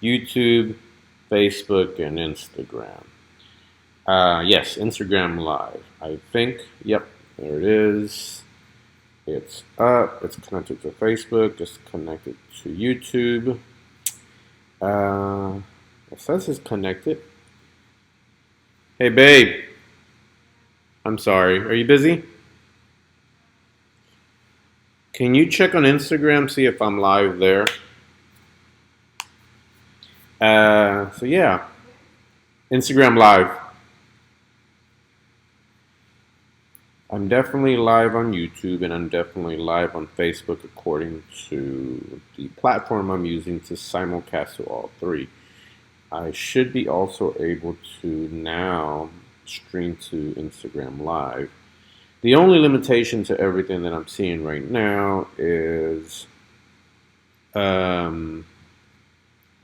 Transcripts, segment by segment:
YouTube, Facebook, and Instagram. Yes, Instagram Live. I think, yep, there it is. It's up. It's connected to Facebook. It's connected to YouTube. It says it's connected. Hey, babe. I'm sorry. Are you busy? Can you check on Instagram, see if I'm live there? So yeah, Instagram Live. I'm definitely live on YouTube and I'm definitely live on Facebook according to the platform I'm using to simulcast to all three. I should be also able to now stream to Instagram Live. The only limitation to everything that I'm seeing right now is um,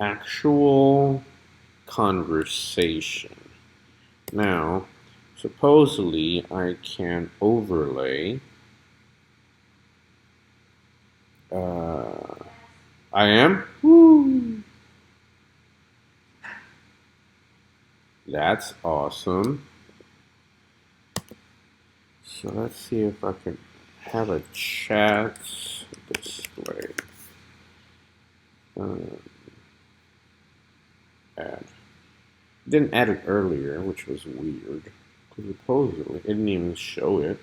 actual conversation. Now, supposedly, I can overlay. I am? Woo! That's awesome. So let's see if I can have a chat display. Add. Didn't add it earlier, which was weird. Supposedly, it didn't even show it.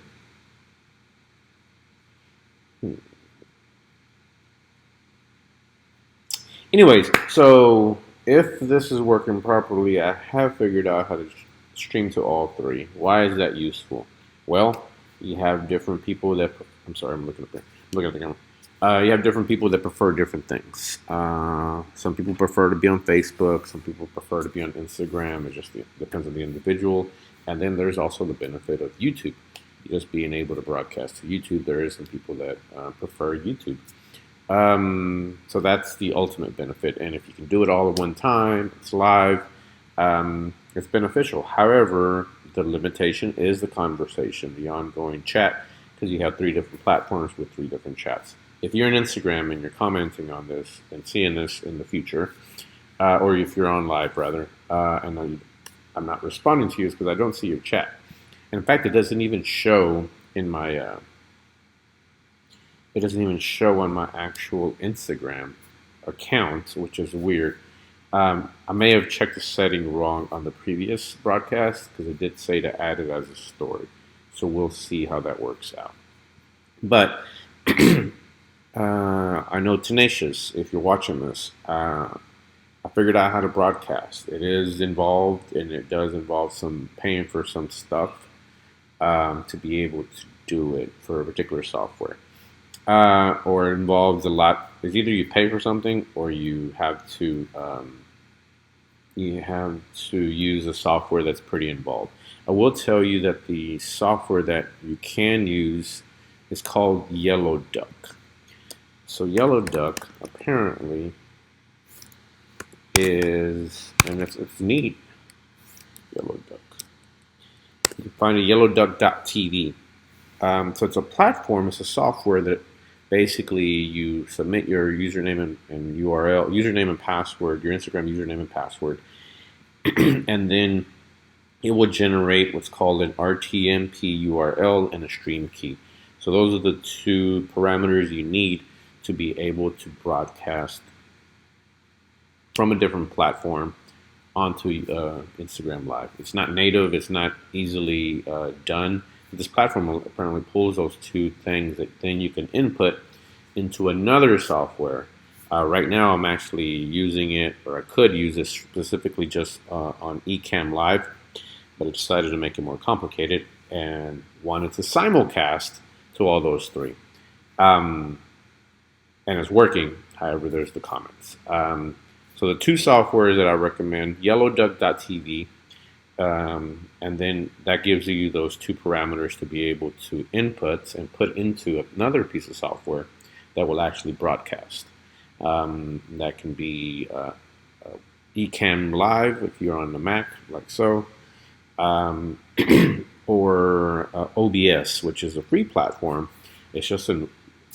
Anyways, so if this is working properly, I have figured out how to stream to all three. Why is that useful? Well, you have different people that. I'm sorry, I'm looking up there. Look at the camera. You have different people that prefer different things. Some people prefer to be on Facebook. Some people prefer to be on Instagram. It just depends on the individual. And then there's also the benefit of YouTube. Just being able to broadcast to YouTube. There is some people that prefer YouTube. So that's the ultimate benefit. And if you can do it all at one time, it's live, it's beneficial. However, the limitation is the conversation, the ongoing chat, because you have three different platforms with three different chats. If you're on Instagram and you're commenting on this and seeing this in the future, or if you're on live rather, and I'm not responding to you because I don't see your chat. And in fact, it doesn't even show in my it doesn't even show on my actual Instagram account, which is weird. I may have checked the setting wrong on the previous broadcast because it did say to add it as a story. So we'll see how that works out. But I know Tenacious, if you're watching this, I figured out how to broadcast. It is involved and it does involve some paying for some stuff to be able to do it for a particular software. Or it involves a lot. It's either you pay for something or you have to use a software that's pretty involved. I will tell you that the software that you can use is called Yellow Duck. So Yellow Duck apparently is, and it's neat. Yellow Duck. You can find it yellowduck.tv. So it's a platform. It's a software that basically you submit your username and URL, username and password, your Instagram username and password, and then it will generate what's called an RTMP URL and a stream key. So those are the two parameters you need to be able to broadcast from a different platform onto Instagram Live. It's not native. It's not easily done. This platform apparently pulls those two things that then you can input into another software. Right now, I'm actually using it, or I could use it specifically just on Ecamm Live, but I decided to make it more complicated and wanted to simulcast to all those three. And it's working. However, there's the comments. So the two softwares that I recommend, yellowduck.tv, and then that gives you those two parameters to be able to input and put into another piece of software that will actually broadcast. That can be Ecamm Live if you're on the Mac, like so, or OBS, which is a free platform. It's just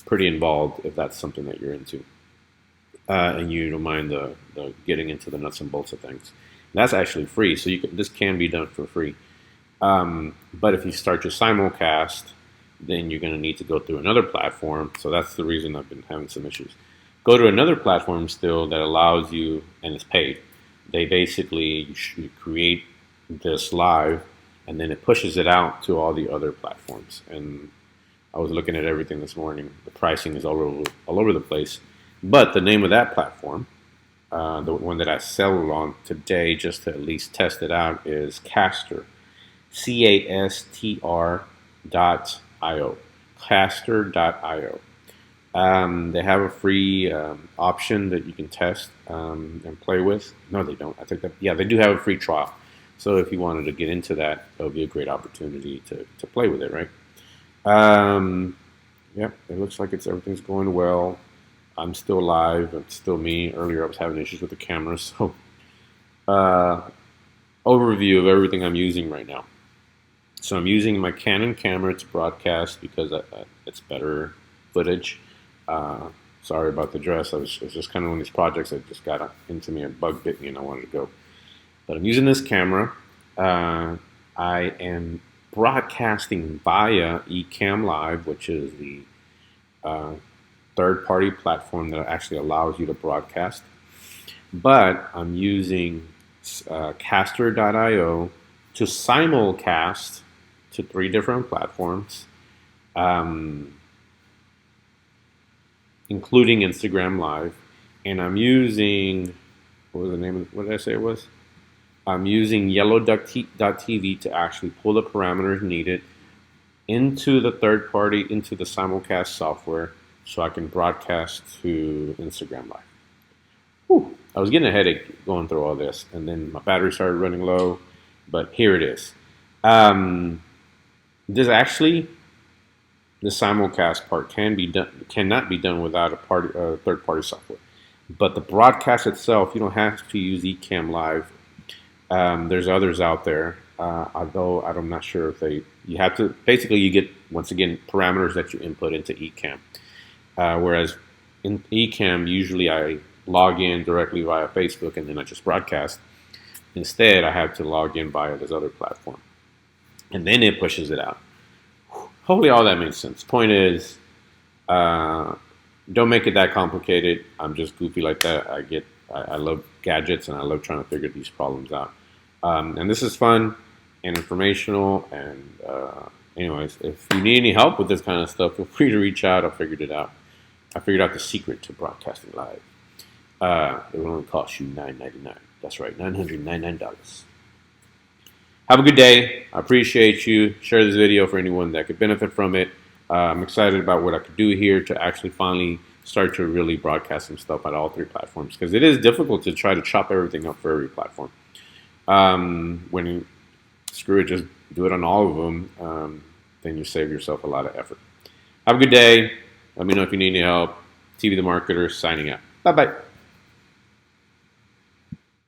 pretty involved if that's something that you're into. and you don't mind the getting into the nuts and bolts of things. That's actually free, so this can be done for free. But if you start your simulcast, then you're going to need to go through another platform. So that's the reason I've been having some issues. Go to another platform still that allows you, and it's paid. They basically you create this live, and then it pushes it out to all the other platforms. And I was looking at everything this morning. The pricing is all over the place. But the name of that platform, the one that I settled on today, just to at least test it out, is Castr. Castr.io. Castr.io. They have a free option that you can test and play with. No, they don't. I think that, yeah, they do have a free trial. So if you wanted to get into that, that would be a great opportunity to play with it, right? Yeah, it looks like everything's going well. I'm still live. It's still me. Earlier I was having issues with the camera. So overview of everything I'm using right now. So I'm using my Canon camera to broadcast because it's better footage. Sorry about the dress. It was just kind of one of these projects that just got into me. A bug bit me and I wanted to go. But I'm using this camera. I am broadcasting via Ecamm Live, which is the third-party platform that actually allows you to broadcast. But I'm using Castr.io to simulcast to 3 different platforms, including Instagram Live. And I'm using, what was the name of, what did I say it was? I'm using yellowduck.tv to actually pull the parameters needed into the third party, into the simulcast software, so I can broadcast to Instagram Live. Whew. I was getting a headache going through all this, and then my battery started running low, but here it is. This actually, the simulcast part cannot be done without a third-party software. But the broadcast itself, you don't have to use Ecamm Live. There's others out there, although I'm not sure if you have to, basically you get, once again, parameters that you input into Ecamm. Whereas in Ecamm, usually I log in directly via Facebook and then I just broadcast. Instead, I have to log in via this other platform. And then it pushes it out. Hopefully all that makes sense. Point is, don't make it that complicated. I'm just goofy like that. I love gadgets and I love trying to figure these problems out. And this is fun and informational. And anyways, if you need any help with this kind of stuff, feel free to reach out. I figured it out. I figured out the secret to broadcasting live. It will only cost you $9.99. That's right, $999. Have a good day. I appreciate you. Share this video for anyone that could benefit from it. I'm excited about what I could do here to actually finally start to really broadcast some stuff at all 3 platforms, because it is difficult to try to chop everything up for every platform. When you screw it, just do it on all of them, then you save yourself a lot of effort. Have a good day. Let me know if you need any help. TV the Marketer signing out. Bye-bye.